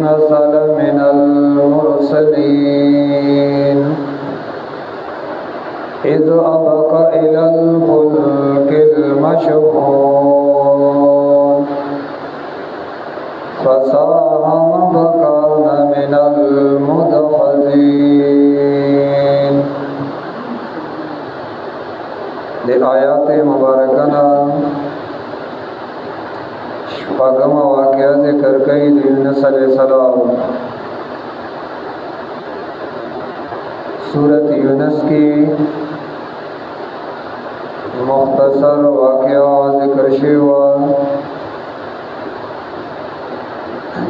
يونس لمن المرسلين إذ أبق إلى الفلك المشحون فساهم فكان من المدحضين. دی آیات مبارکانہ شپاگم واقعہ ذکر کئی دی یونس علیہ السلام. سورت یونس کی مختصر واقعہ ذکر شیوا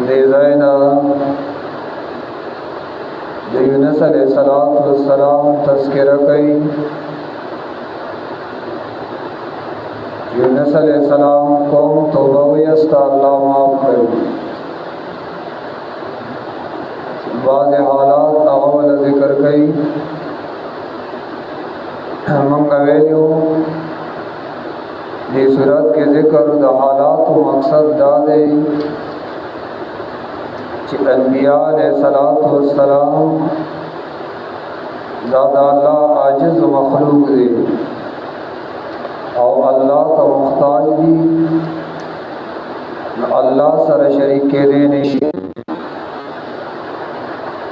دی زینا دی یونس علیہ السلام تذکرہ کئی. یونس علیہ السلام قوم توبہ ویستا اللہ معاف کرو. بعض حالات اول ذکر کئی منگا ویلیو دی صورت کے ذکر دا حالات و مقصد دا دے چی انبیاء علیہ السلام دا اللہ عاجز و مخلوق دے او اللہ تا مختاج دی اللہ سر شریک کے دینے شی.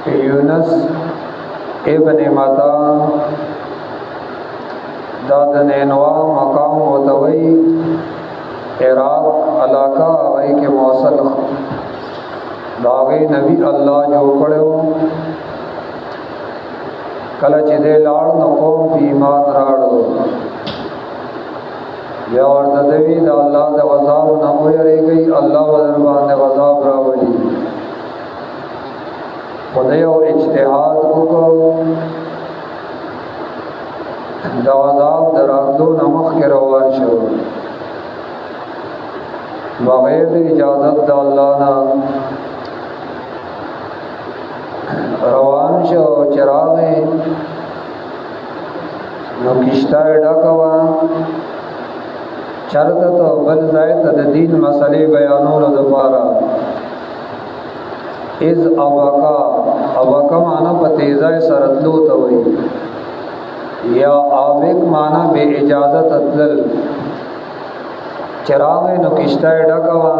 یونس ابن متا داد نینوا مقام وتوی عراق علاقہ آئی کے موصل داغی نبی اللہ جو کڑو کلچ دے لاڑ نقوم پی ایمان راڑو یا ورددوی دا اللہ دا غذاب نموی رہ گئی اللہ وزربان دا غذاب راولی خدایو اجتہاد کو دا عذاب در اغدو نمخ کے روان شو بغیر اجازت دا اللہ نا روان شو. چراغی نو کشتای ڈاکوا چرت تو بل زائد دا دین مسئلے بیانون دفارا. از اباکا مانا پتیزہ سرطلو توئی یا آبک مانا بے اجازت اطلل. چراغ نو کشتای ڈکوا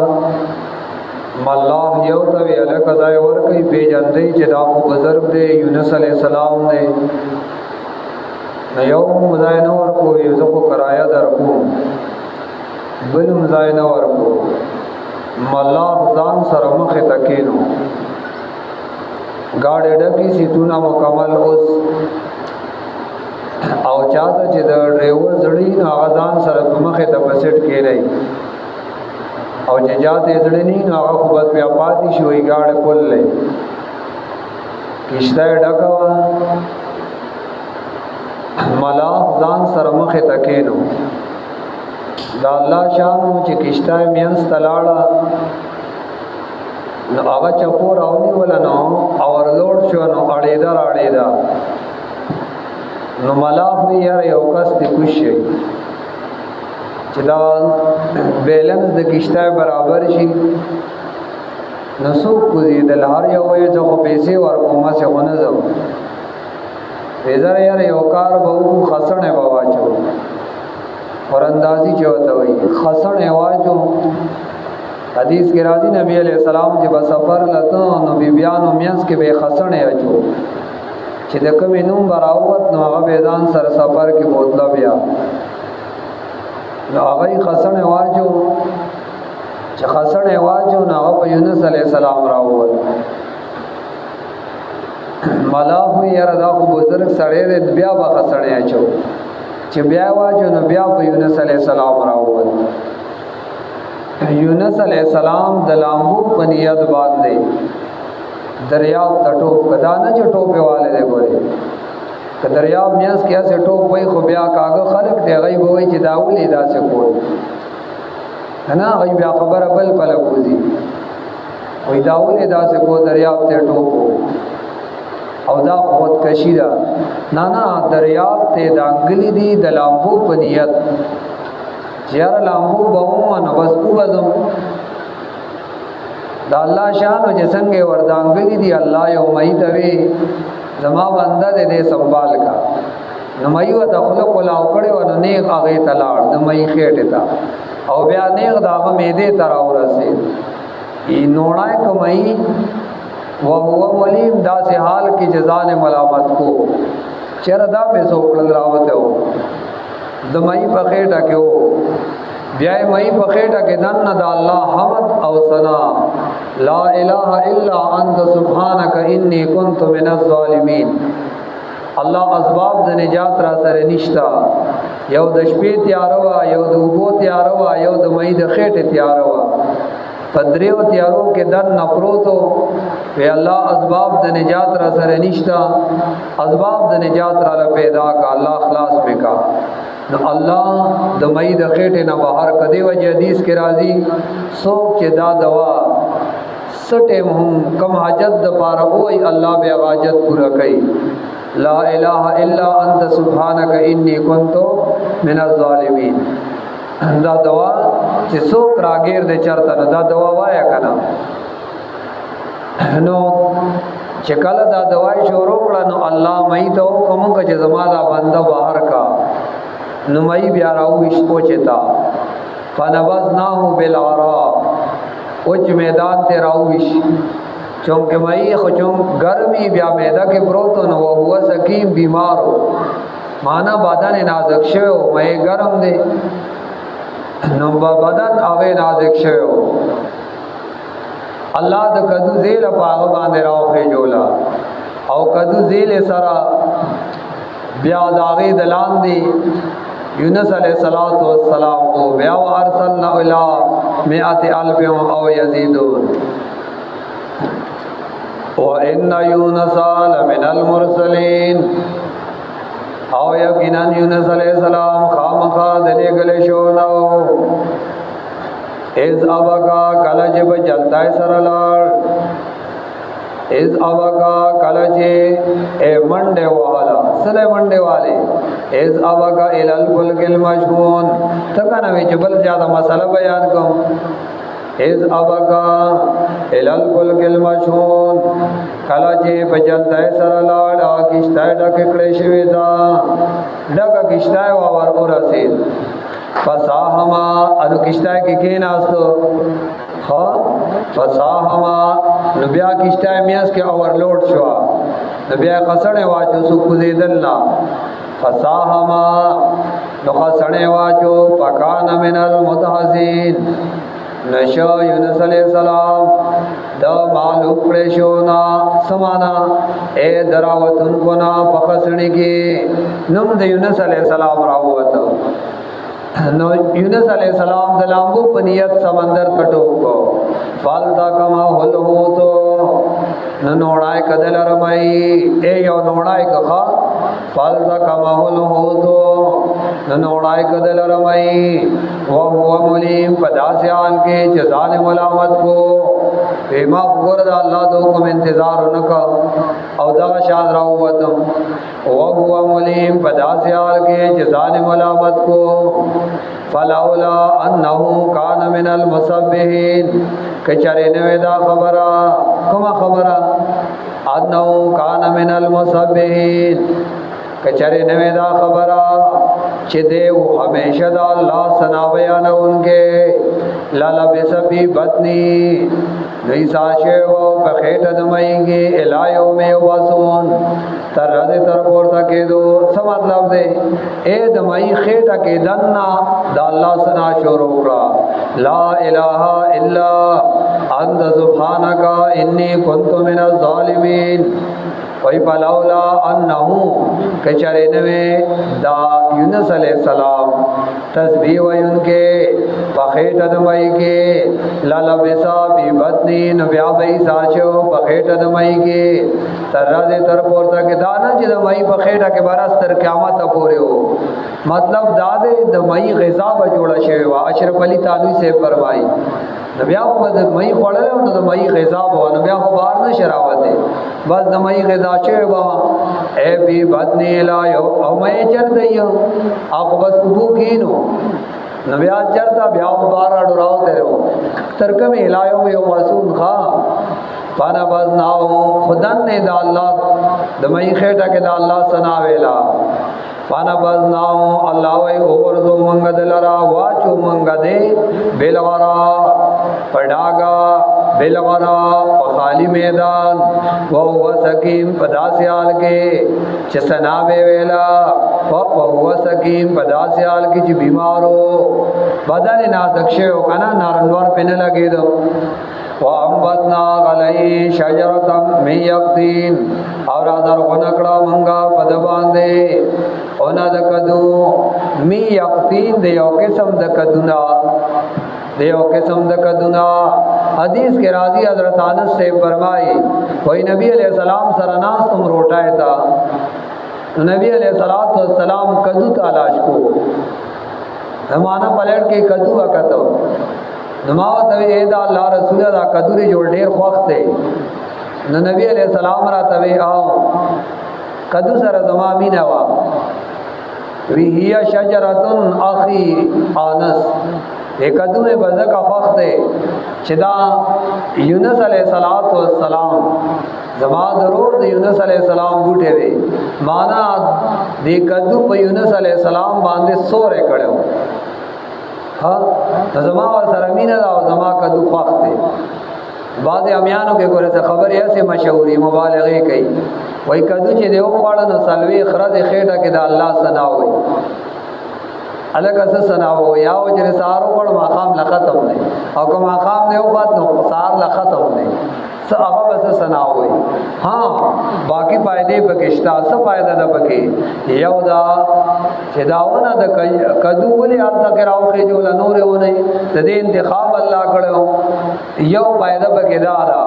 ملاح یو توی علیہ قضائی ورکی بے جندی چداخو بزرگ دے یونس علیہ السلام دے یو مزائنہ ورکو یوزقو کرایہ درکو بل مزائنہ ورکو ملاح زان سرمخ تکینو گاڑی ڈکی سیتونا مکمل اس او چاہتا چی دا ڈریور زڑین آغا ځان سره په مخې ته بسټ کې رہی او چې جاتے زڑینین آغا خوبت پیا پاتی شوئی گاڑی پل لئی کشتای ڈکوا ملاح ځان سره مخې ته کینو دا اللہ شانو چې کشتای مینس تلاړه نو آغا چپو راونی ولا نو اور لوڈ شو نو اڑیدا راڑیدا نو ملاح وی یار یو کس دی کوش شي چې دا بیلنس د کشتای برابر شي نو سو کو دی د لار یو وی ځو پیسې ورکوم ما څه ونه زو پیزر یار یو کار به خسنه بواچو اور اندازی چوتا وی خسنه واچو. حدیث کے راضی نبی علیہ السلام جب سفر لتا نو بی بیانو مینس کے بے خسنے اچو چی دکمی نوم براوت نو آغا بیدان سر سفر کی بوتلا بیا نو آغای خسنے واجو چی خسنے واجو نو آغا پا یونس علیہ السلام راوت ملاح ہوئی یار دا خو بزرگ سڑے دے بیا با خسنے اچو چی بیا واجو نو بیا پا یونس علیہ السلام راوت. یونس علیہ السلام دلامبو پنیت باندے دریاب تا ٹوپ کدانا جو ٹوپے والے دے گورے کہ دریاب میاس کیا سے ٹوپ وئی خوبیا کاغا خلق دے غیب ہوئی چی داولی دا سے کوئی ہے نا غیب یا خبر بل پلک ہوزی وی داولی دا سے کوئی دریاب تے ٹوپ ہو او دا خود کشی دا نانا دریاب تے دانگلی دی دلامبو پنیت یار لامبو بہو نو بس کو بزم دا الله شان او جسنګ وردانګلی دی الله یو مئی توی زما بنده دې سنبال کا نو مئی و تخلق ولا کړي و نه نیغ هغه تلاړ د مئی خېټه تا او بیا نیغ داغه میده تر اورسه ای نوړای کمئی و هو ولیم داسې حال کې جزان ملامت کو چر دا په سوکړل راوته و د مئی په خېټه کې و بیا مئی په خېټه کې دن د الله حمد او ثنا لا اله الا انت سبحانك انی كنت من الظالمین الله اسباب د نجات را سره نشتا یو د شپې تیارو یو د وګو تیارو یو د مئی د خېټه تیارو پدریو تیارو کې دن نپروتو وی الله اسباب د نجات را سره نشتا اسباب د نجات را پیدا کا الله خلاص وکا نو الله د مئی د خېټه نه بهر کدی و حدیث کې راځي سوک چې دا دوا سټه هم کم حاجت د پاره وای الله به حاجت پورا کوي لا اله الا انت سبحانك انی كنت من الظالمین دا دوا چې څوک راګیر دې چرته نه دا دوا وایا کنه نو چې کله دا دوا شروع کړه نو الله مې ته کوم چې زما دا بنده بهر کا نو مې بیا راوښ پوچتا فنبذناه بالعراء اوچ میدان ته راوښ چونکه مې خو چون ګرمي بیا میدا کې پروتو نو هو سکیم بیمارو معنا بدن نازک شوی مې ګرم دی نو بدن اوه نازک شوی الله د کدو زیل په هغه باندې راوخه جوړا او کدو زیل سره بیا داغه دلان دی یونس علیہ الصلوۃ والسلام او بیا ارسلنا الی مئات الف او یزيدون وان یونس لمن المرسلین او یقینا یونس علیہ السلام خامخا دلی گله شو نو از ابقا کلجب جلتای سرلار از ابقا کلجے اے منڈے والا سلے منڈے والے از ابقا الالفلک المشہون تکنوی جبل زیادہ مسئلہ بیان کم از ابقا الالفلک المشہون کلجے بجلتای سرلار آکشتای ڈککڑے شویتا ڈکا کشتای وار ورسید فساہما انو کشتای کی کیناستو فساہما نبیا کشتای میاس کے اوورلوڈ شوا نبیا قصڑے واچو سکو زیدلنا فساہما نخصڑے واچو پکان من المدحزین نشو یونس علیہ السلام دا معلوم پریشونا سمانا اے دراوتن کنا پخسنی کی نم دا یونس علیہ السلام راوتو نو یونس علیہ السلام د لامبو پنیت سمندر کټو کو فالتا کما هل هو تو نوړای کدل رمای اے یو نوړای کخا فالتا کما هل هو تو نوړای کدل رمای او هو ملیم پداسیان کې جزان ملامت کو ما وګور دا الله دو کوم انتظار نکا او دا شاد راوتم او هو ملیم پداسیان کې جزان ملامت کو فلولا انه کان من المسبحین کچره نو دا خبره کومه خبره انه کان من المسبحین کچره نو دا خبره چې دیو همیشه دا الله ثنا بیانونکې لالا بسبی بدنی نئی ساشه و پخیټه دمایږي الایو می واسون تر دې تر پورته کېدو څه مطلب دی اے دمای خېټه کې دنا د الله ثنا شروع کړه لا اله الا انت سبحانك انی كنت من الظالمین وی فلولا انه کچره نوے دا یونس علیہ السلام تسبیح وینکے پخیٹ دمائی کے لالبسا بی بطنی نبیا بی ساشو پخیٹ دمائی کے تر رازے تر پورتا کے دانا چی دمائی پخیٹا کے برس تر قیامت پورے ہو مطلب دادے دمائی غذا بجوڑا شوی وا اشرف علی تانوی سے فرمائی نبیا خو د مئی خړل نو د مئی غذا بو نبیا خو بار نه شراوت بس د مئی غذا شوی با اے بی بدنی لا یو او مئی چرته یو اخو بس بو کینو نو بیا چرته بیا بار اډراو درو ترکم الایو یو مسون خا فانا بزناو خدان نه د الله د مې خېټه کې د الله ثنا ویلا فانا بزناو الله وی اورزو منګ دلرا واچو منګ دے بلغرا پډاګا بلغرا خالی میدان وهو سکیم پداسیال کې چې ثنا ویلا وهو سکیم پداسیال کې چې بیمارو بدن نازک شو کنه نارنوار پنه لګیدو وانبتنا علی شجرة من یقطین اور ادر غنکڑا منگا پد باندے اونا دکدو می یقطین دیو قسم دکدونا دیو قسم دکدونا حدیث کے راضی حضرت انس سے فرمائی کوئی نبی علیہ السلام سرناس تم روٹائے تھا نبی علیہ السلام کدو تالاش کو زمانہ پلٹ کے کدو اکتو نماو توی ایدا اللہ رسول دا کدوری جوڑ دیر خوخت دے نو نبی علیہ السلام را توی آو کدو سر زمامین وا وی ہی شجرتن اخی آنس ایک کدو میں بزکا خوخت دے چدا یونس علیہ السلام زمان ضرور دے یونس علیہ السلام بوٹے دے مانا دے کدو پا یونس علیہ السلام باندے سورے کڑے ہو ہاں زما اور سرمینہ دا او زما کدو خوخت دے بعض امیانو کے گورے سے خبر ایسے مشہوری مبالغے کئی وہی کدو چی دے اخواڑا نو سلوی خرد خیٹا کی دا اللہ سنا ہوئی الگ اسا سنا ہوئی یا وہ جرے سارو پڑ مقام لختم دے او کہ مقام دے اخوات نو سار لختم دے اغا بس سنا ہوئی ہاں باقی پائدے پکشتا سب پائدہ دا پکی یو دا چه داونا دا کدو ولی آلتا کراو خیجولا نورے ہونے دا دے انتخاب اللہ کرے ہو یو پائدہ پکی دارا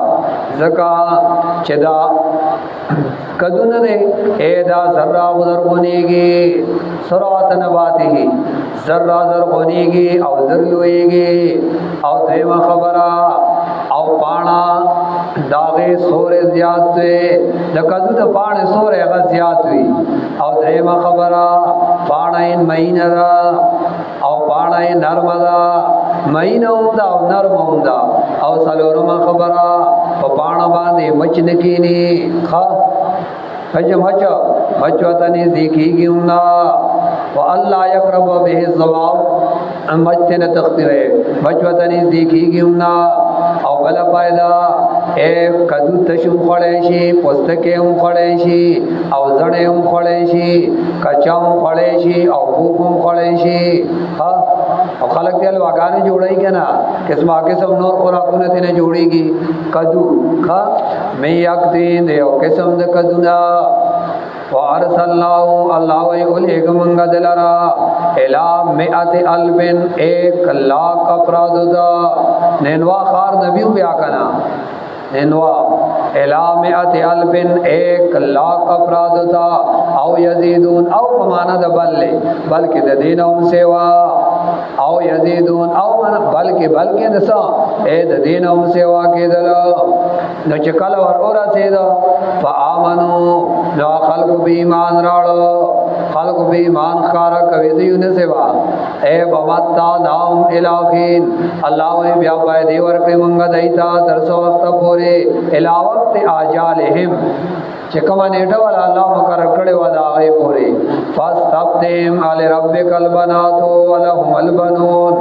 زکا چه دا کدو ندے اے دا ذرہ غزرگونے گی سرعت نباتی گی ذرہ ذرگونے گی او ذرلوئے گی او دیمہ خبرہ او پانا داغے سورے زیاد ہوئے دا کدو دا پانے سورے غز زیاد ہوئی او دیمہ خبرہ پانا مہین دا او پانا نرم دا مہین ہوندا او نرم ہوندا او سلورم خبرہ پانا باندے مچ نکینی خواہ مچوتا نزدیکی گی ہمنا و اللہ یقرب بہ الزواب مچتن تختوے مچوتا نزدیکی گی ہمنا او بلا پائدہ اے کدو تشم خوڑیشی پستکیم خوڑیشی او زڑیم خوڑیشی کچام خوڑیشی او بوکم خوڑیشی او خلق تیل واقعانے جوڑائی گیا نا قسم قسم نور خوراکونے تینے جوڑی گی کدو میں یک دین دیو قسم دے کدونا وارسلناہو اللہ وی علیہ منگا دلرا الہ مئت البن 1,00,000 افراد دا نینوا خار نبیو بیا کنا نینوا الہ مئت البن 1,00,000 افراد دا او یزیدون او پمانا دا بلکہ دا دینہم سیوا او یزیدون او بلکہ دسا اے دا دینہم سیوا کے دلا نو چکل ورورا سیدا فآمنو نو خلق بھی ایمان راڑو خلق بھی ایمان خارا کوي دیونه سیوا اے بمتا نام الہین اللہ وی بیا پای دی ورکې مونږه دایتا تر څو وخت پورې الا وقت اجالهم چې کومه نیټه ولا الله مقرر کړي و دا غي پورې فاستفتهم علی ربک البنات ولهم البنون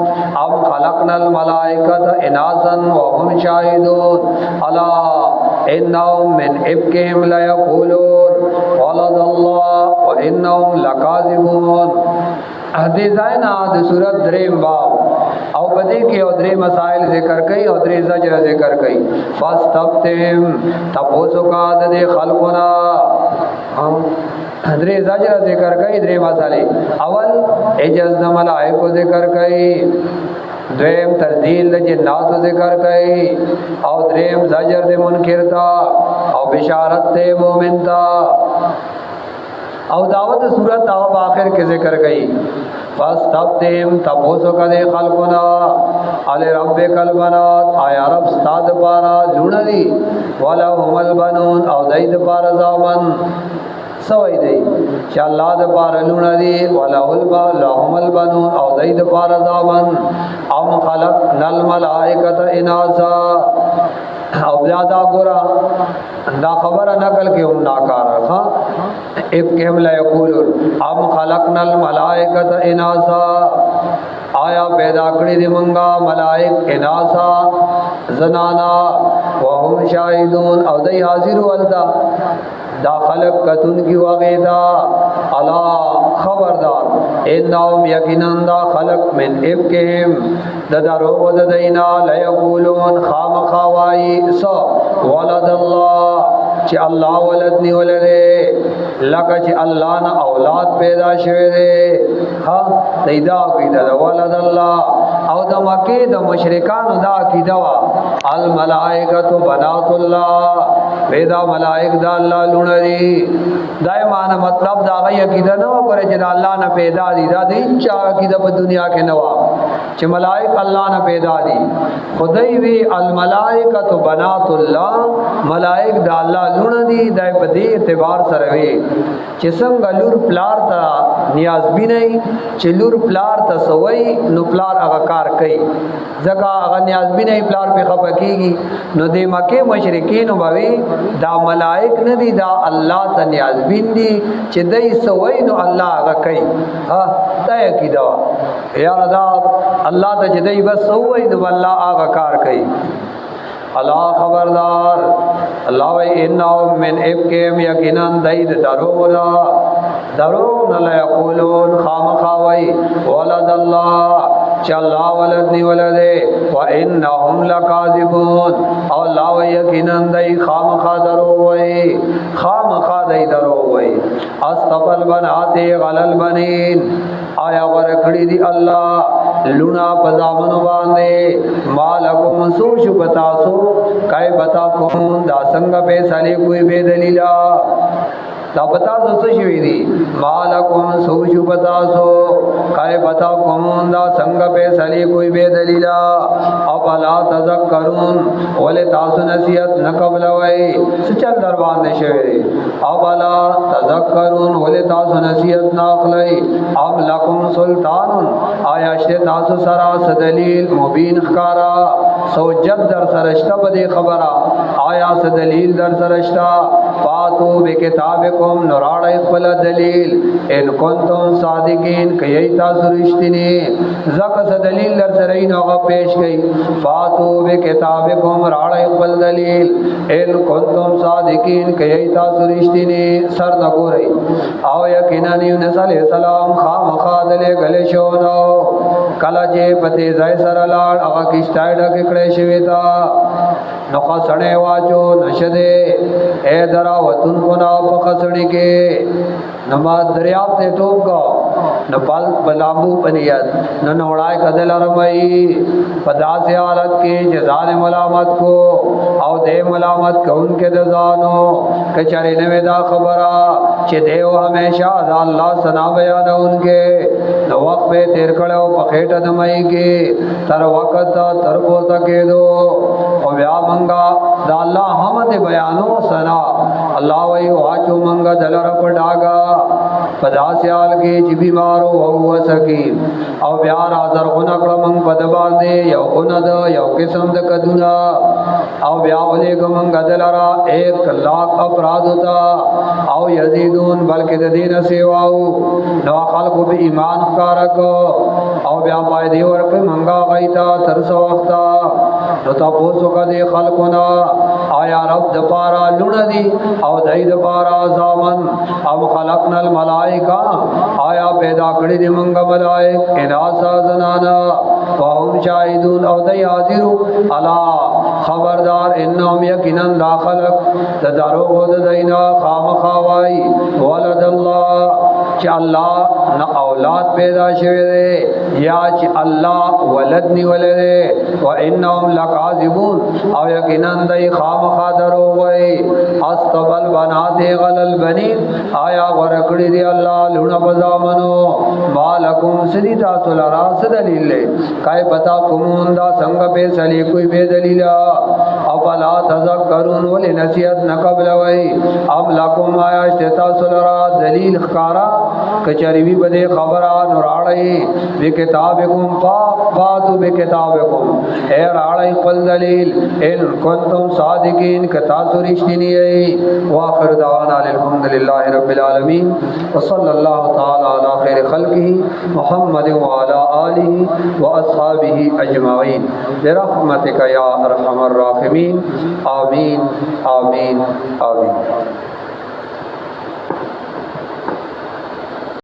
ام خلقنا الملائکه اناسا وهم شاهدون الا انهم من افکهم لا یقولون ولد الله وانهم لکاذبون حدیث آئینا دی صورت دریم باب او بدے کی او درے مسائل ذکر کئی او درے زجر ذکر کئی فاستفتهم تپوسو کا دے خلقنا درے زجر ذکر کئی درے مسائل اول عجز دا ملائکو ذکر کئی دویم تزدیل دا جناتو ذکر کئی او دریم زجر دے منکر تا او بشارت دے مومن تا او دعوت صورت آب آخر کے ذکر گئی فاستفتهم تپوسو کا دے خلقنا علی ربک البنات آیا رب ستاد پارا لون دی ولهم البنون او دید پارا زامن سوی دی چې الله د پاره لونه دی ولهم البنون او دای د پاره ځامن او خلقنا الملائکه اناسا او بیا دا ګورا دا خبره نقل کې هم ناکار ها اب کې هم لا یقول ام خلقنا الملائکه اناسا آیا پیدا کړی دی مونږه ملائک اناسا زنانا وهم شاهدون او دای حاضر ولدا دا خلق کتون کی واغیدا الا خبردار انهم یقینا دا خلق من افکهم ددارو ودینا لا یقولون خام خوای سو ولد الله چې الله ولد نی ولده لکه چې الله نه اولاد پیدا شوه دی ها دیدا عقیده ولد الله او د مکه د مشرکانو دا عقیده وا الملائکه بنات الله پیدا ملائک دا الله لونه دي دایمانه مطلب دا غي عقیده نه وره چې الله نه پیدا دي دا د چا عقیده په دنیا کې نه وا چې ملائک الله نه پیدا دي خدای وی الملائکه بنات الله ملائک دا الله لونه دي دای په دې اعتبار سره وی چې څنګه لور پلار ته نیاز بي نه چې لور پلار ته سوي نو پلار هغه کار کوي ځکه هغه نیاز بي نه پلار په خپکیږي نو د مکه مشرکین وبوي دا ملائک نه دي دا الله ته نیاز بین دي چې دای سوي نو الله هغه کوي ها تای کیدا یا رضا الله ته چې دای بس سوي نو الله هغه کار کوي الله خبردار الله و انه من ابکم یقینا دید درو نه یقولون خامخوي ولد الله چې الله ولد نی ولده و انهم لکاذبون او الله و یقینا دای خامخا درو وای خامخا دای درو وای استقبل بنات غلل بنین آیا ورکړی دی الله لونا پزامن باندې مالکم سوچ بتاسو کای بتا کوم دا څنګه په سالي کوئی بے دلیلا دا بتا څه شوی دی مالکم سوچ بتاسو کای بتا کوم دا څنګه په سالي کوئی بے دلیلا افلا تذکرون ول تاسو نصیحت نقبل وای سچل دربان نشوي افلا تذکرون ول تاسو نصیحت ناخلی ام لکم سلطان آیا شته تاسو سره دلیل مبین خکارا سوجت در سرشتہ بدی خبرہ آیا سے دلیل در سرشتہ فاتو بے کتابکم نراڑ اقبل دلیل ان کنتم صادقین کئی تاسو رشتنی زکا سے دلیل در سرین آغا پیش گئی فاتو بے کتابکم راڑ اقبل دلیل ان کنتم صادقین کئی تاسو رشتنی سر نگو رئی آو یقینانی انس علیہ السلام خام خادلے گلے شونو کلا جے پتے زائے سرالار آغا کشتائی ڈھکی کڑے شویتا نخوا سڑے واچو نشدے اے درا وطن کنا پخسڑی کے نماز دریاب تے ٹوپ گا نپال بلامبو پنیت ننوڑائے قدل رمائی پدا سے حالت کی جزان ملامت کو او دے ملامت کو ان کے دزانو کچاری نوے دا خبرہ چے دیو ہمیشہ دا اللہ سنا بیانا ان کے نو وقت پہ تیر کڑے ہو پخیٹ دمائی کی تر وقت تر پوتا کے دو او بیا منگا دا اللہ حمد بیانو سنا اللہ وی واچو منگا دلر پڑاگا پدا سیال کی چی بیمارو وہو سکیم او بیار آزر غنقل منگ پدبان دے یو غند یو قسم دکدونا او بیا علیک منگا دلرا 1,00,000 افراد ہوتا او یزیدون بلکہ دین سیواو نو خلقو بی ایمان خکارکو او بیا پای دیور پی منگا غیتا ترس وقتا نو تا پوسو کا دے خلقونا آیا رب دپارا لون دی او دای دپارا زامن ام خلقنا الملائکہ آیا پیدا کری دی منگا ملائک اناسا زنانا وهم شاہدون او دای حاضرو علا خبردار انہم یقیناً دا خلق دارو خود دینا خام خوائی ولد اللہ چی اللہ نا اولاد پیدا شوئے دے یا چی اللہ ولد نی ولدے و انہم لکاذبون او یقیناً دی خام خادرو وی اصطفى البنات على البنين آیا ورکړي دی الله لونه بزامنو مالکم سدی تاسو لرا دلیل له کای پتا کومون دا څنګه په سلی کوئی به دلیل افلا تذکرون ولنسیت نقبل وای ام لکم آیا تاسو لرا دلیل خارا کچری وی بده خبره نوراړی وی کتابکم فاتو بکتابکم اے راړی خپل دلیل ان کنتم صادقین کتا سرشتنی ای واخر دعوانا الحمدللہ رب العالمین وصلی اللہ تعالی علی خیر خلقه محمد وعلى آله واصحابه اجمعین برحمتک یا ارحم الراحمین آمین آمین آمین